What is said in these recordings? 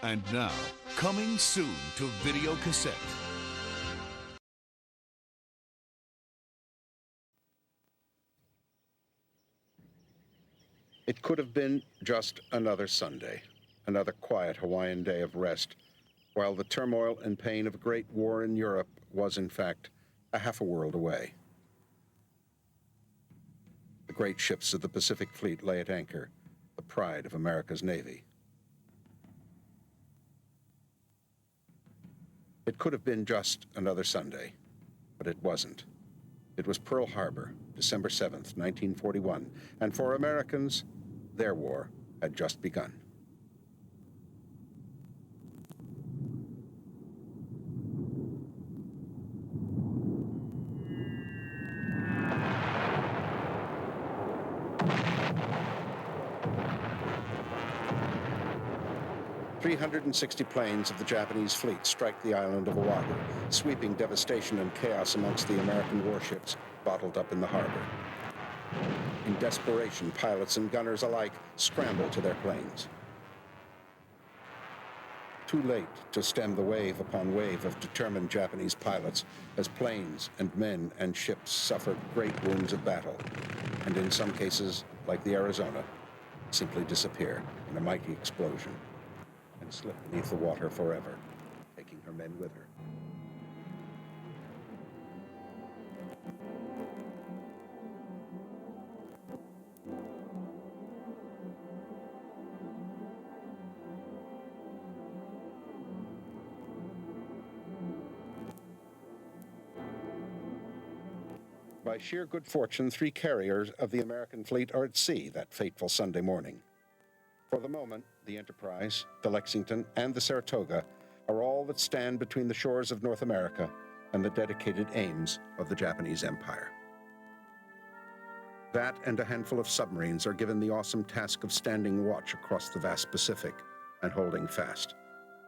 And now, coming soon to video cassette. It could have been just another Sunday, another quiet Hawaiian day of rest, while the turmoil and pain of a great war in Europe was, in fact, a half a world away. The great ships of the Pacific Fleet lay at anchor, the pride of America's Navy. It could have been just another Sunday, but it wasn't. It was Pearl Harbor, December 7th, 1941, and for Americans, their war had just begun. "360 planes of the Japanese fleet strike the island of Oahu, sweeping devastation and chaos amongst the American warships bottled up in the harbor. In desperation, pilots and gunners alike scramble to their planes. Too late to stem the wave upon wave of determined Japanese pilots as planes and men and ships suffered great wounds of battle, and in some cases, like the Arizona, simply disappear in a mighty explosion and slip beneath the water forever, taking her men with her. By sheer good fortune, 3 carriers of the American fleet are at sea that fateful Sunday morning. For the moment, the Enterprise, the Lexington, and the Saratoga are all that stand between the shores of North America and the dedicated aims of the Japanese Empire. That and a handful of submarines are given the awesome task of standing watch across the vast Pacific and holding fast,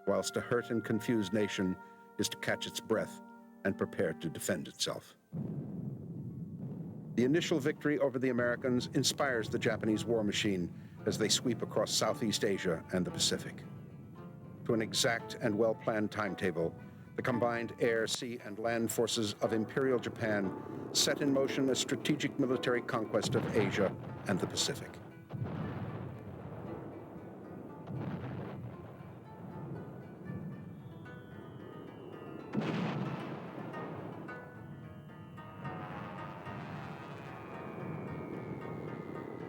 whilst a hurt and confused nation is to catch its breath and prepare to defend itself. The initial victory over the Americans inspires the Japanese war machine as they sweep across Southeast Asia and the Pacific. To an exact and well-planned timetable, the combined air, sea, and land forces of Imperial Japan set in motion a strategic military conquest of Asia and the Pacific.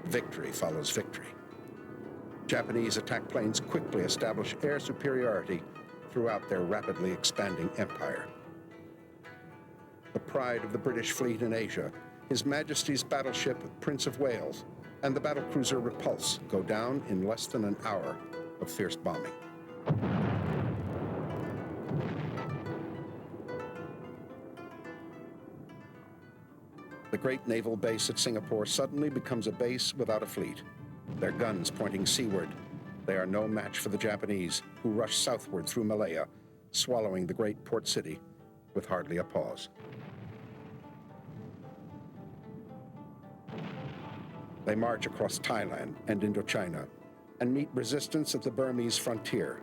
Victory follows victory. Japanese attack planes quickly establish air superiority throughout their rapidly expanding empire. The pride of the British fleet in Asia, His Majesty's battleship Prince of Wales and the battlecruiser Repulse go down in less than an hour of fierce bombing. The great naval base at Singapore suddenly becomes a base without a fleet. Their guns pointing seaward, they are no match for the Japanese, who rush southward through Malaya, swallowing the great port city with hardly a pause. They march across Thailand and Indochina and meet resistance at the Burmese frontier.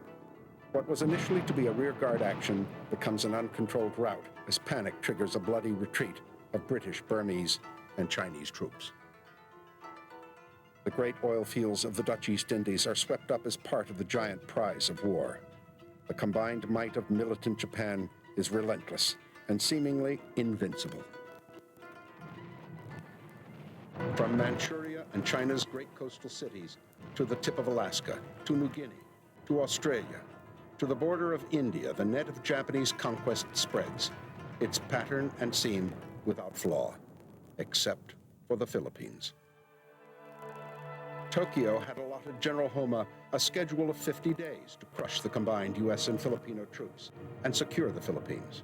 What was initially to be a rearguard action becomes an uncontrolled rout as panic triggers a bloody retreat of British, Burmese, and Chinese troops. The great oil fields of the Dutch East Indies are swept up as part of the giant prize of war. The combined might of militant Japan is relentless and seemingly invincible. From Manchuria and China's great coastal cities to the tip of Alaska, to New Guinea, to Australia, to the border of India, the net of Japanese conquest spreads, its pattern and seam without flaw, except for the Philippines. Tokyo had allotted General Homa a schedule of 50 days to crush the combined U.S. and Filipino troops and secure the Philippines.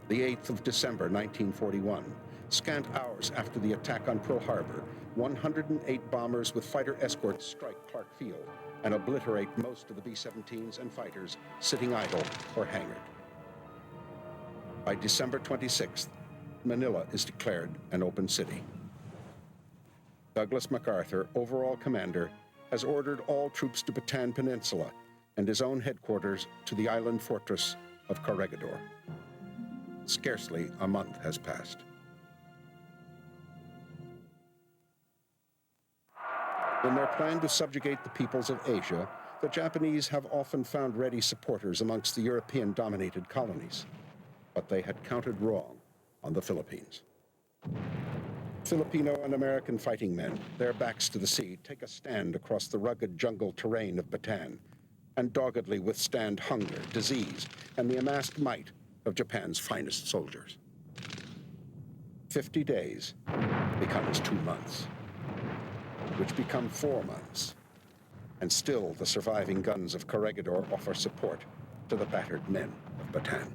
The 8th of December, 1941, scant hours after the attack on Pearl Harbor, 108 bombers with fighter escorts strike Clark Field and obliterate most of the B-17s and fighters sitting idle or hangared. By December 26th, Manila is declared an open city. Douglas MacArthur, overall commander, has ordered all troops to Bataan Peninsula and his own headquarters to the island fortress of Corregidor. Scarcely a month has passed. In their plan to subjugate the peoples of Asia, the Japanese have often found ready supporters amongst the European-dominated colonies. But they had counted wrong on the Philippines. Filipino and American fighting men, their backs to the sea, take a stand across the rugged jungle terrain of Bataan and doggedly withstand hunger, disease, and the amassed might of Japan's finest soldiers. 50 days becomes 2 months, which become 4 months, and still the surviving guns of Corregidor offer support to the battered men of Bataan.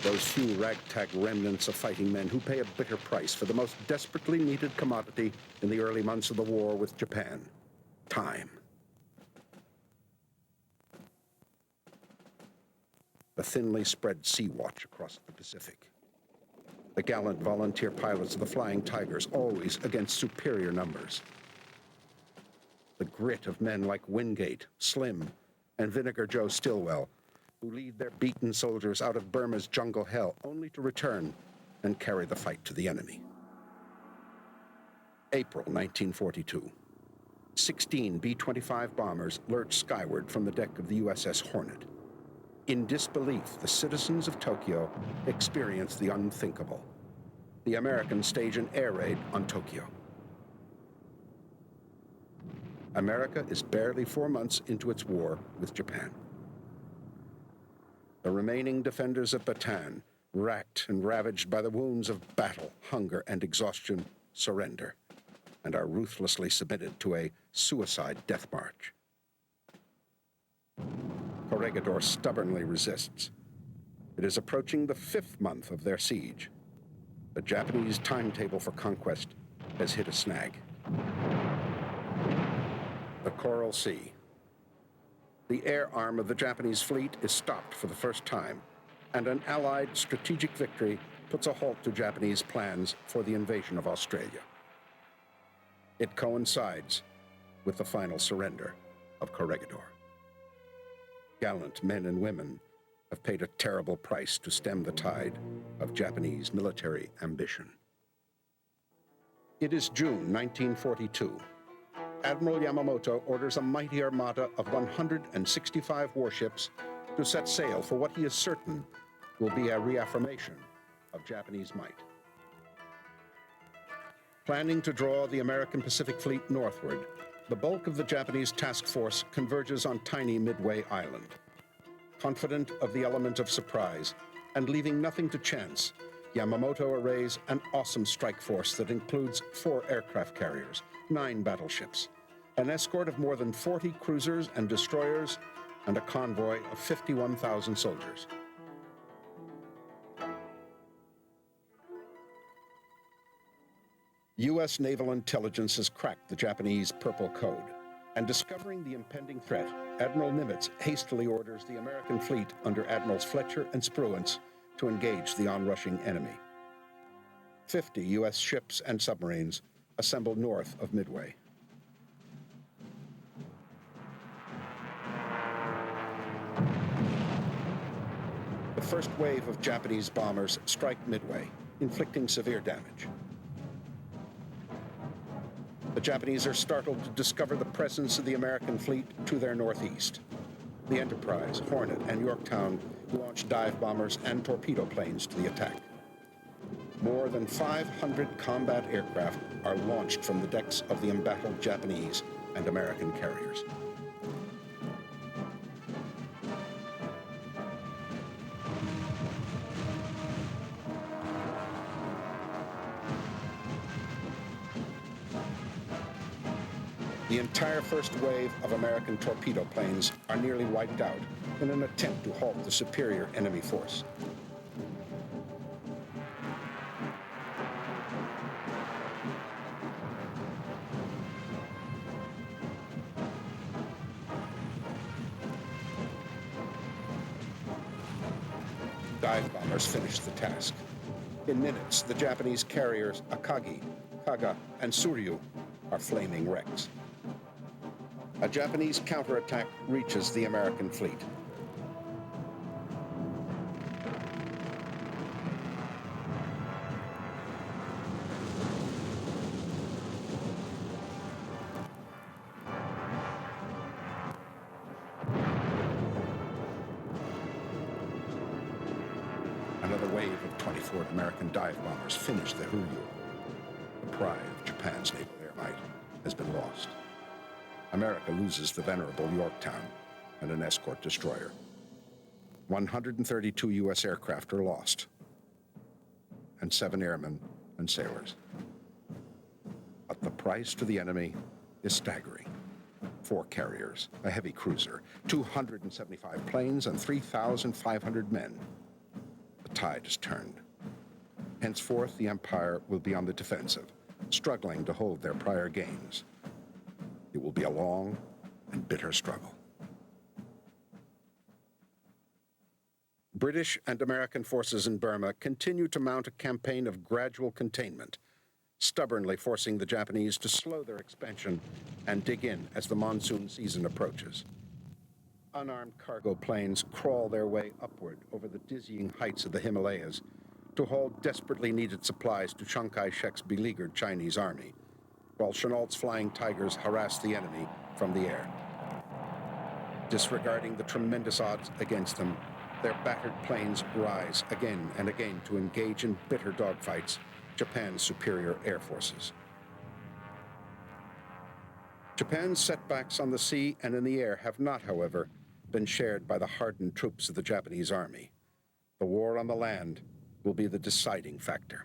Those few ragtag remnants of fighting men who pay a bitter price for the most desperately needed commodity in the early months of the war with Japan: time. The thinly spread sea watch across the Pacific. The gallant volunteer pilots of the Flying Tigers, always against superior numbers. The grit of men like Wingate, Slim, and Vinegar Joe Stilwell, who lead their beaten soldiers out of Burma's jungle hell, only to return and carry the fight to the enemy. April 1942. 16 B-25 bombers lurch skyward from the deck of the USS Hornet. In disbelief, the citizens of Tokyo experience the unthinkable. The Americans stage an air raid on Tokyo. America is barely 4 months into its war with Japan. The remaining defenders of Bataan, racked and ravaged by the wounds of battle, hunger, and exhaustion, surrender and are ruthlessly submitted to a suicide death march. Corregidor stubbornly resists. It is approaching the 5th month of their siege. The Japanese timetable for conquest has hit a snag. The Coral Sea. The air arm of the Japanese fleet is stopped for the first time, and an Allied strategic victory puts a halt to Japanese plans for the invasion of Australia. It coincides with the final surrender of Corregidor. Gallant men and women have paid a terrible price to stem the tide of Japanese military ambition. It is June 1942. Admiral Yamamoto orders a mighty armada of 165 warships to set sail for what he is certain will be a reaffirmation of Japanese might. Planning to draw the American Pacific Fleet northward, the bulk of the Japanese task force converges on tiny Midway Island. Confident of the element of surprise and leaving nothing to chance, Yamamoto arrays an awesome strike force that includes 4 aircraft carriers, 9 battleships, an escort of more than 40 cruisers and destroyers, and a convoy of 51,000 soldiers. U.S. naval intelligence has cracked the Japanese Purple Code, and discovering the impending threat, Admiral Nimitz hastily orders the American fleet under Admirals Fletcher and Spruance to engage the onrushing enemy. 50 U.S. ships and submarines assembled north of Midway. The first wave of Japanese bombers strike Midway, inflicting severe damage. The Japanese are startled to discover the presence of the American fleet to their northeast. The Enterprise, Hornet, and Yorktown launched dive bombers and torpedo planes to the attack. More than 500 combat aircraft are launched from the decks of the embattled Japanese and American carriers. The entire first wave of American torpedo planes are nearly wiped out in an attempt to halt the superior enemy force. Dive bombers finished the task. In minutes, the Japanese carriers Akagi, Kaga, and Suryu are flaming wrecks. A Japanese counterattack reaches the American fleet. Another wave of 24 American dive bombers finished the Huryu. The pride of Japan's naval air might has been lost. America loses the venerable Yorktown and an escort destroyer. 132 U.S. aircraft are lost, and 7 airmen and sailors. But the price to the enemy is staggering. 4 carriers, a heavy cruiser, 275 planes, and 3,500 men. The tide has turned. Henceforth, the Empire will be on the defensive, struggling to hold their prior gains. It will be a long and bitter struggle. British and American forces in Burma continue to mount a campaign of gradual containment, stubbornly forcing the Japanese to slow their expansion and dig in as the monsoon season approaches. Unarmed cargo planes crawl their way upward over the dizzying heights of the Himalayas to haul desperately needed supplies to Chiang Kai-shek's beleaguered Chinese army, while Chennault's flying Tigers harass the enemy from the air. Disregarding the tremendous odds against them, their battered planes rise again and again to engage in bitter dogfights Japan's superior air forces. Japan's setbacks on the sea and in the air have not, however, been shared by the hardened troops of the Japanese army. The war on the land will be the deciding factor.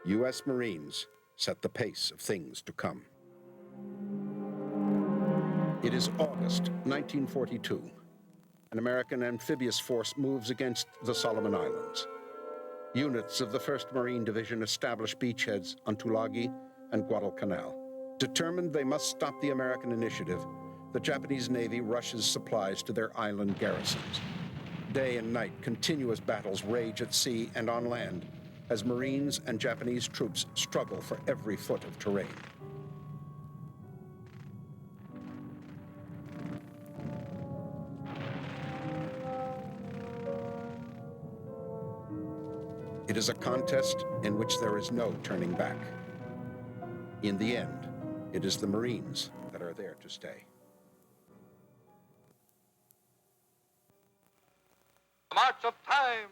U.S. Marines set the pace of things to come. It is August 1942. An American amphibious force moves against the Solomon Islands. Units of the 1st Marine Division establish beachheads on Tulagi and Guadalcanal. Determined they must stop the American initiative, the Japanese Navy rushes supplies to their island garrisons. Day and night, continuous battles rage at sea and on land as Marines and Japanese troops struggle for every foot of terrain. It is a contest in which there is no turning back. In the end, it is the Marines that are there to stay. March of time!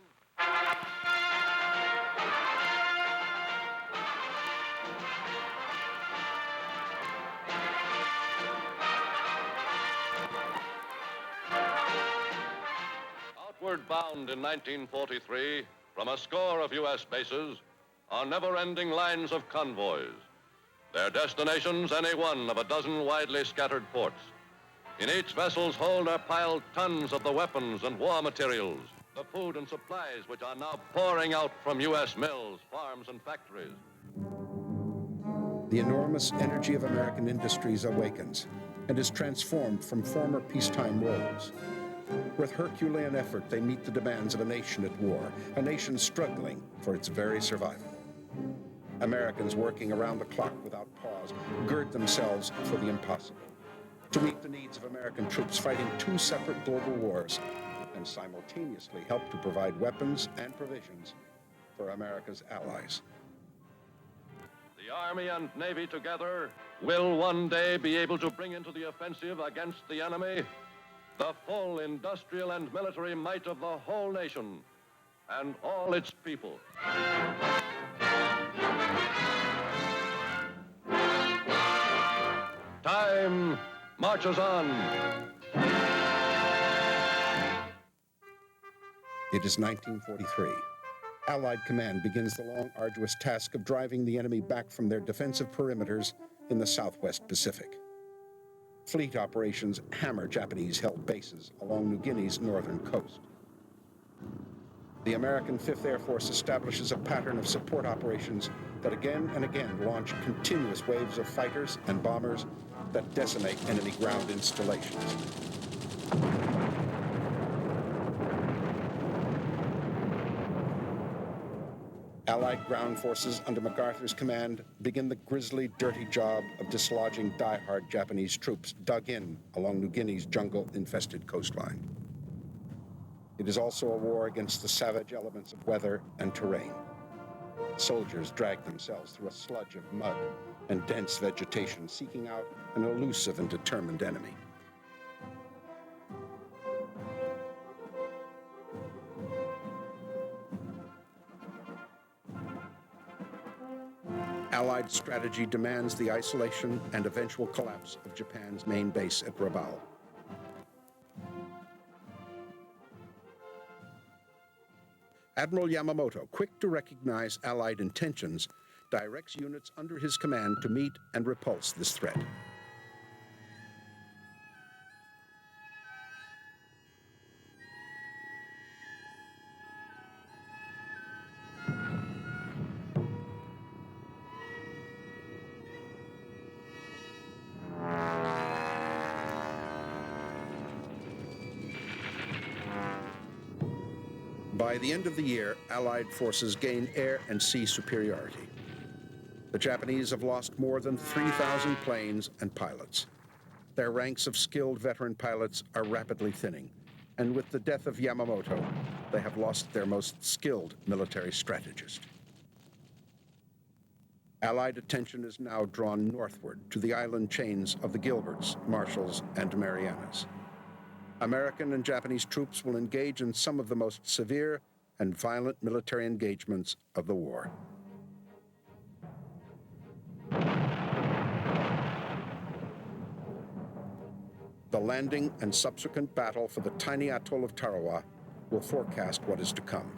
Outward bound in 1943, from a score of U.S. bases, are never-ending lines of convoys. Their destinations any one of a dozen widely scattered ports. In each vessel's hold are piled tons of the weapons and war materials, the food and supplies which are now pouring out from U.S. mills, farms, and factories. The enormous energy of American industries awakens and is transformed from former peacetime roles. With Herculean effort, they meet the demands of a nation at war, a nation struggling for its very survival. Americans working around the clock without pause gird themselves for the impossible, to meet the needs of American troops fighting 2 separate global wars and simultaneously help to provide weapons and provisions for America's allies. The Army and Navy together will one day be able to bring into the offensive against the enemy the full industrial and military might of the whole nation and all its people. Time marches on. It is 1943. Allied command begins the long, arduous task of driving the enemy back from their defensive perimeters in the Southwest Pacific. Fleet operations hammer Japanese-held bases along New Guinea's northern coast. The American 5th Air Force establishes a pattern of support operations that again and again launch continuous waves of fighters and bombers that decimate enemy ground installations. Allied ground forces under MacArthur's command begin the grisly, dirty job of dislodging die-hard Japanese troops dug in along New Guinea's jungle-infested coastline. It is also a war against the savage elements of weather and terrain. Soldiers drag themselves through a sludge of mud and dense vegetation, seeking out an elusive and determined enemy. Allied strategy demands the isolation and eventual collapse of Japan's main base at Rabaul. Admiral Yamamoto, quick to recognize Allied intentions, directs units under his command to meet and repulse this threat. By the end of the year, Allied forces gain air and sea superiority. The Japanese have lost more than 3,000 planes and pilots. Their ranks of skilled veteran pilots are rapidly thinning, and with the death of Yamamoto, they have lost their most skilled military strategist. Allied attention is now drawn northward to the island chains of the Gilberts, Marshalls, and Marianas. American and Japanese troops will engage in some of the most severe and violent military engagements of the war. The landing and subsequent battle for the tiny atoll of Tarawa will forecast what is to come.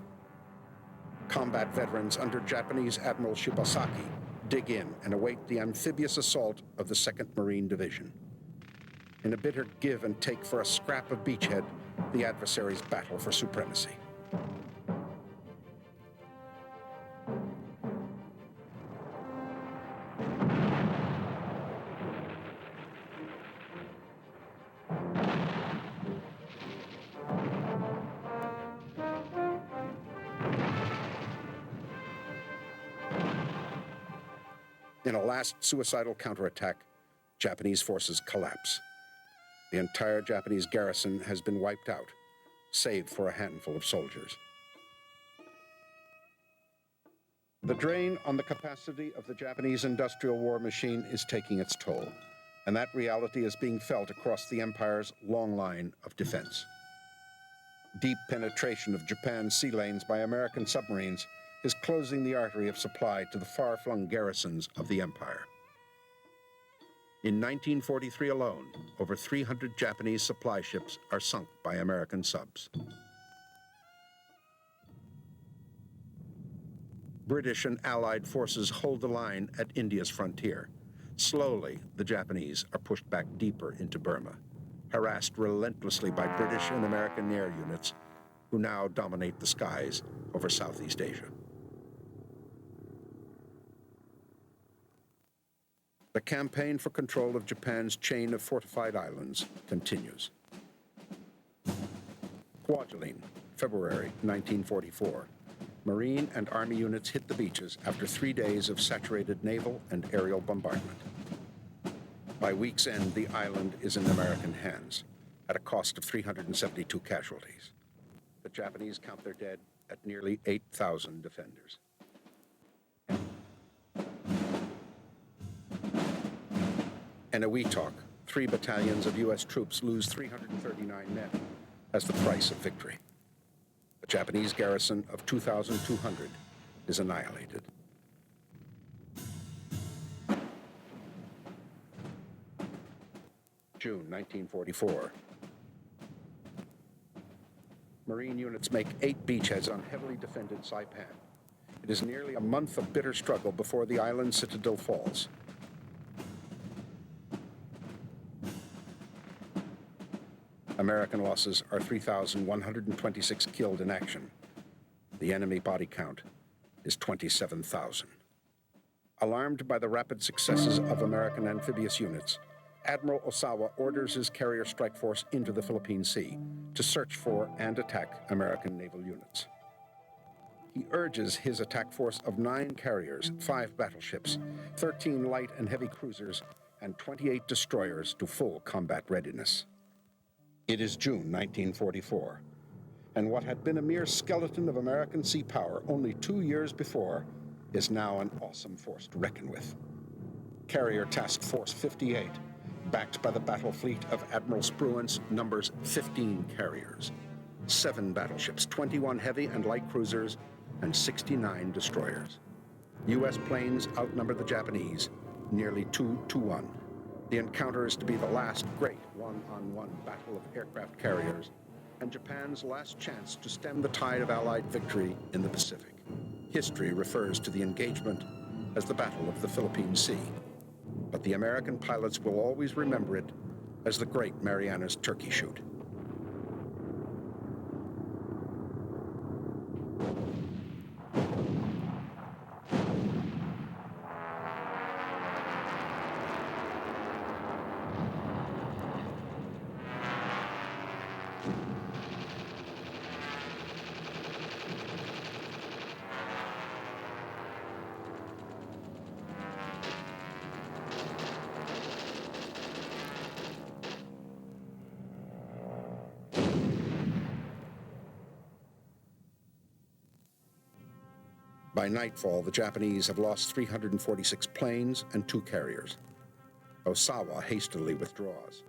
Combat veterans under Japanese Admiral Shibasaki dig in and await the amphibious assault of the 2nd Marine Division. In a bitter give and take for a scrap of beachhead, the adversaries battle for supremacy. In a last suicidal counterattack, Japanese forces collapse. The entire Japanese garrison has been wiped out, save for a handful of soldiers. The drain on the capacity of the Japanese industrial war machine is taking its toll, and that reality is being felt across the empire's long line of defense. Deep penetration of Japan's sea lanes by American submarines is closing the artery of supply to the far-flung garrisons of the empire. In 1943 alone, over 300 Japanese supply ships are sunk by American subs. British and Allied forces hold the line at India's frontier. Slowly, the Japanese are pushed back deeper into Burma, harassed relentlessly by British and American air units, who now dominate the skies over Southeast Asia. The campaign for control of Japan's chain of fortified islands continues. Kwajalein, February 1944. Marine and Army units hit the beaches after 3 days of saturated naval and aerial bombardment. By week's end, the island is in American hands, at a cost of 372 casualties. The Japanese count their dead at nearly 8,000 defenders. In a Weetalk, 3 battalions of U.S. troops lose 339 men as the price of victory. The Japanese garrison of 2,200 is annihilated. June 1944. Marine units make 8 beachheads on heavily defended Saipan. It is nearly a month of bitter struggle before the island citadel falls. American losses are 3,126 killed in action. The enemy body count is 27,000. Alarmed by the rapid successes of American amphibious units, Admiral Osawa orders his carrier strike force into the Philippine Sea to search for and attack American naval units. he urges his attack force of 9 carriers, 5 battleships, 13 light and heavy cruisers, and 28 destroyers to full combat readiness. It is June 1944, and what had been a mere skeleton of American sea power only 2 years before is now an awesome force to reckon with. Carrier Task Force 58, backed by the battle fleet of Admiral Spruance, numbers 15 carriers, 7 battleships, 21 heavy and light cruisers, and 69 destroyers. U.S. planes outnumber the Japanese nearly 2-1. The encounter is to be the last great one-on-one battle of aircraft carriers and Japan's last chance to stem the tide of Allied victory in the Pacific. History refers to the engagement as the Battle of the Philippine Sea, but the American pilots will always remember it as the Great Marianas Turkey Shoot. By nightfall, the Japanese have lost 346 planes and 2 carriers. Osawa hastily withdraws.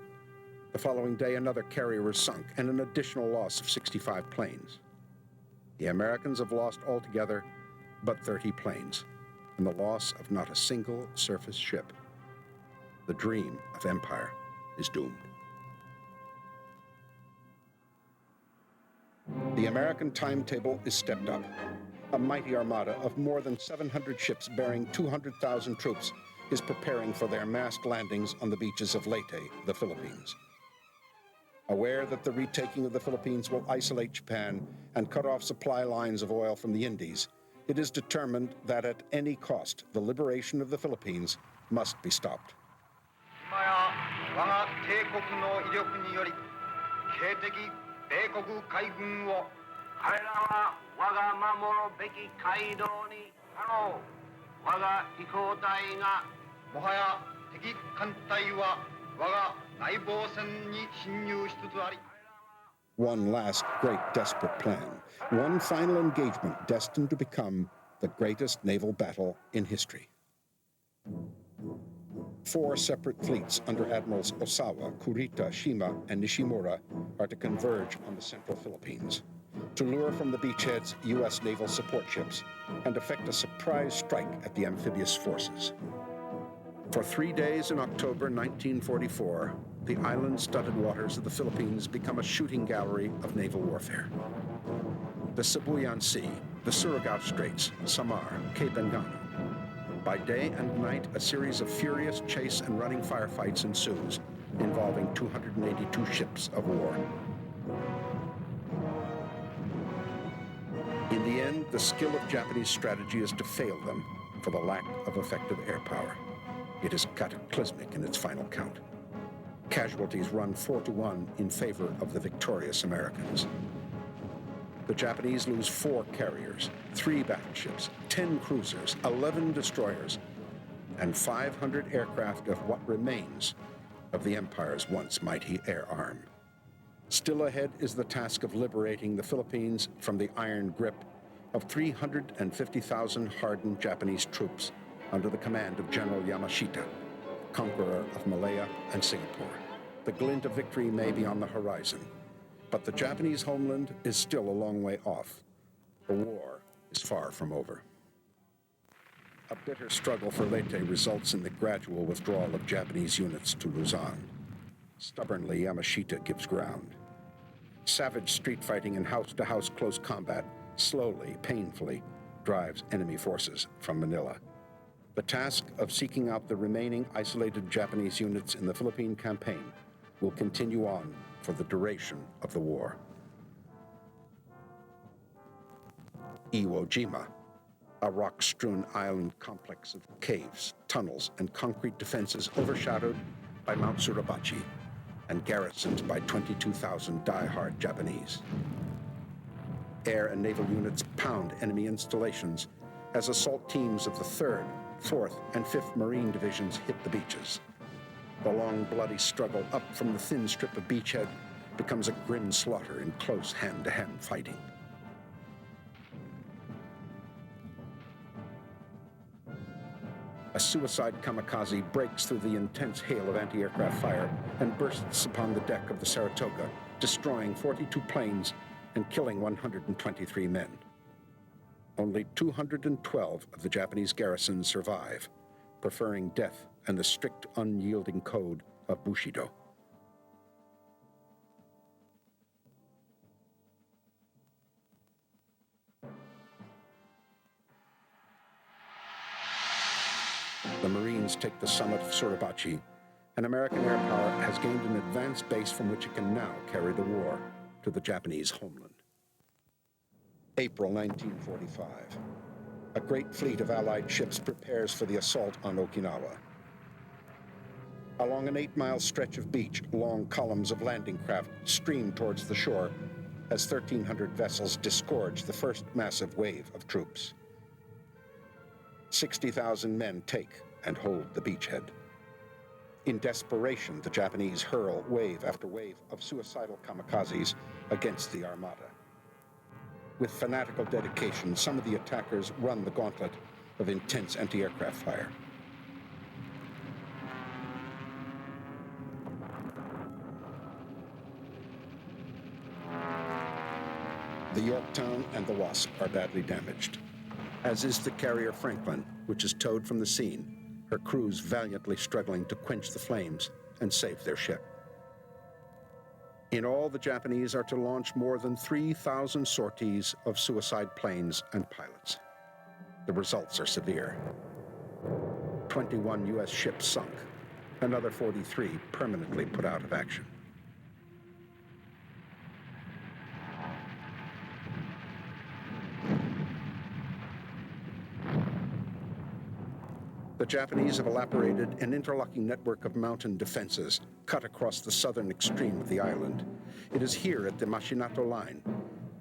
The following day, another carrier is sunk and an additional loss of 65 planes. The Americans have lost altogether but 30 planes and the loss of not a single surface ship. The dream of empire is doomed. The American timetable is stepped up. A mighty armada of more than 700 ships bearing 200,000 troops is preparing for their massed landings on the beaches of Leyte, the Philippines. Aware that the retaking of the Philippines will isolate Japan and cut off supply lines of oil from the Indies, it is determined that at any cost, the liberation of the Philippines must be stopped. One last great desperate plan, one final engagement destined to become the greatest naval battle in history. 4 separate fleets under Admirals Osawa, Kurita, Shima, and Nishimura are to converge on the central Philippines, to lure from the beachheads U.S. naval support ships and effect a surprise strike at the amphibious forces. For 3 days in October 1944, the island-studded waters of the Philippines become a shooting gallery of naval warfare. The Sibuyan Sea, the Surigao Straits, Samar, Cape Engano. By day and night, a series of furious chase and running firefights ensues, involving 282 ships of war. In the end, the skill of Japanese strategy is to fail them for the lack of effective air power. It is cataclysmic in its final count. Casualties run 4-1 in favor of the victorious Americans. The Japanese lose 4 carriers, 3 battleships, 10 cruisers, 11 destroyers, and 500 aircraft of what remains of the Empire's once mighty air arm. Still ahead is the task of liberating the Philippines from the iron grip of 350,000 hardened Japanese troops under the command of General Yamashita, conqueror of Malaya and Singapore. The glint of victory may be on the horizon, but the Japanese homeland is still a long way off. The war is far from over. A bitter struggle for Leyte results in the gradual withdrawal of Japanese units to Luzon. Stubbornly, Yamashita gives ground. Savage street fighting and house-to-house close combat slowly, painfully, drives enemy forces from Manila. The task of seeking out the remaining isolated Japanese units in the Philippine campaign will continue on for the duration of the war. Iwo Jima, a rock-strewn island complex of caves, tunnels, and concrete defenses overshadowed by Mount Suribachi and and garrisoned by 22,000 die-hard Japanese. air and naval units pound enemy installations as assault teams of the 3rd, 4th, and 5th Marine Divisions hit the beaches. The long, bloody struggle up from the thin strip of beachhead becomes a grim slaughter in close hand-to-hand fighting. A suicide kamikaze breaks through the intense hail of anti-aircraft fire and bursts upon the deck of the Saratoga, destroying 42 planes and killing 123 men. Only 212 of the Japanese garrison survive, preferring death and the strict, unyielding code of Bushido. The Marines take the summit of Suribachi, and American air power has gained an advanced base from which it can now carry the war to the Japanese homeland. April 1945. A great fleet of Allied ships prepares for the assault on Okinawa. Along an 8-mile stretch of beach, long columns of landing craft stream towards the shore as 1,300 vessels disgorge the first massive wave of troops. 60,000 men take and hold the beachhead. In desperation, the Japanese hurl wave after wave of suicidal kamikazes against the armada. With fanatical dedication, some of the attackers run the gauntlet of intense anti-aircraft fire. The Yorktown and the Wasp are badly damaged, as is the carrier Franklin, which is towed from the scene, her crews valiantly struggling to quench the flames and save their ship. In all, the Japanese are to launch more than 3,000 sorties of suicide planes and pilots. The results are severe. 21 U.S. ships sunk, another 43 permanently put out of action. The Japanese have elaborated an interlocking network of mountain defenses cut across the southern extreme of the island. It is here at the Mashinato Line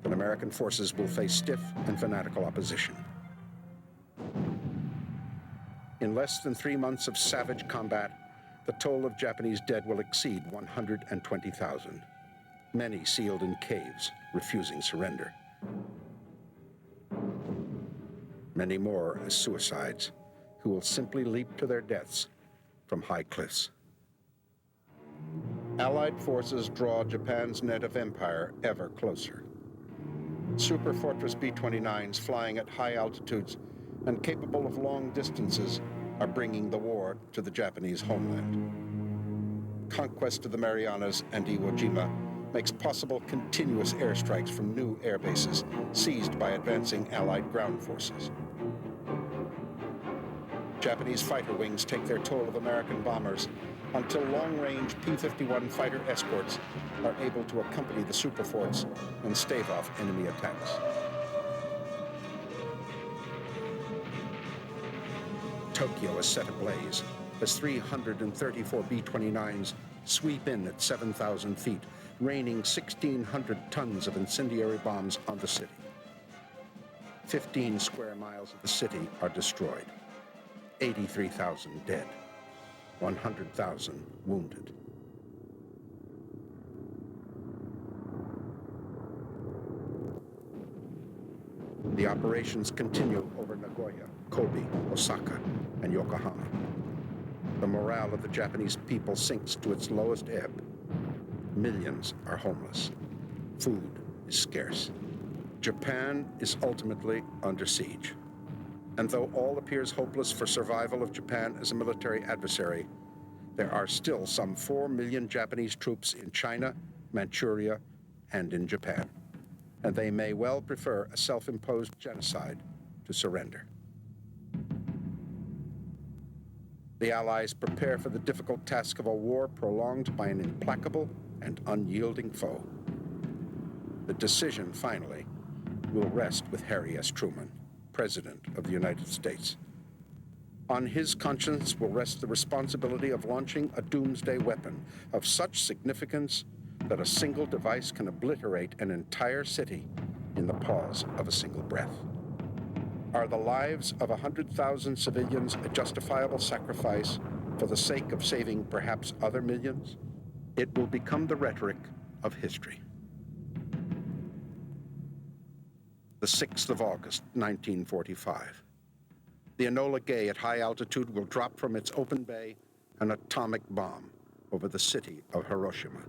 that American forces will face stiff and fanatical opposition. In less than 3 months of savage combat, the toll of Japanese dead will exceed 120,000. Many sealed in caves, refusing surrender. Many more as suicides, who will simply leap to their deaths from high cliffs. Allied forces draw Japan's net of empire ever closer. Super Fortress B-29s flying at high altitudes and capable of long distances are bringing the war to the Japanese homeland. Conquest of the Marianas and Iwo Jima makes possible continuous airstrikes from new air bases seized by advancing Allied ground forces. Japanese fighter wings take their toll of American bombers until long-range P-51 fighter escorts are able to accompany the superforts and stave off enemy attacks. Tokyo is set ablaze as 334 B-29s sweep in at 7,000 feet, raining 1,600 tons of incendiary bombs on the city. 15 square miles of the city are destroyed. 83,000 dead, 100,000 wounded. The operations continue over Nagoya, Kobe, Osaka, and Yokohama. The morale of the Japanese people sinks to its lowest ebb. Millions are homeless. Food is scarce. Japan is ultimately under siege. And though all appears hopeless for survival of Japan as a military adversary, there are still some 4 million Japanese troops in China, Manchuria, and in Japan. And they may well prefer a self-imposed genocide to surrender. The Allies prepare for the difficult task of a war prolonged by an implacable and unyielding foe. The decision, finally, will rest with Harry S. Truman, President of the United States. On his conscience will rest the responsibility of launching a doomsday weapon of such significance that a single device can obliterate an entire city in the pause of a single breath. Are the lives of 100,000 civilians a justifiable sacrifice for the sake of saving perhaps other millions? It will become the rhetoric of history. The 6th of August, 1945. The Enola Gay at high altitude will drop from its open bay an atomic bomb over the city of Hiroshima.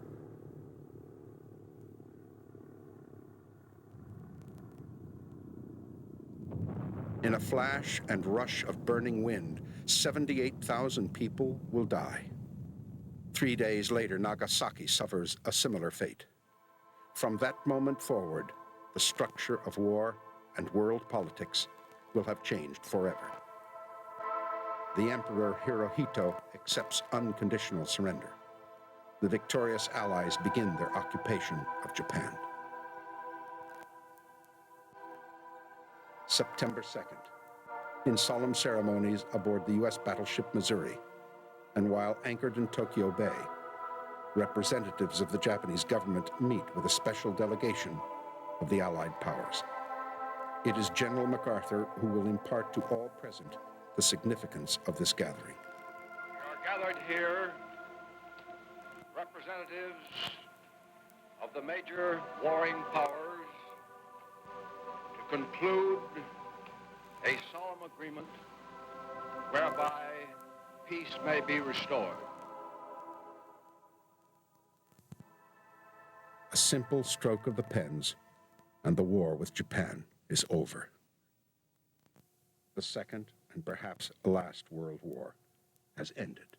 In a flash and rush of burning wind, 78,000 people will die. 3 days later, Nagasaki suffers a similar fate. From that moment forward, the structure of war and world politics will have changed forever. The Emperor Hirohito accepts unconditional surrender. The victorious Allies begin their occupation of Japan. September 2nd. In solemn ceremonies aboard the U.S. battleship Missouri, and while anchored in Tokyo Bay, representatives of the Japanese government meet with a special delegation of the Allied powers. It is General MacArthur who will impart to all present the significance of this gathering. We are gathered here, representatives of the major warring powers, to conclude a solemn agreement whereby peace may be restored. A simple stroke of the pens, and the war with Japan is over. The second and perhaps last World War has ended.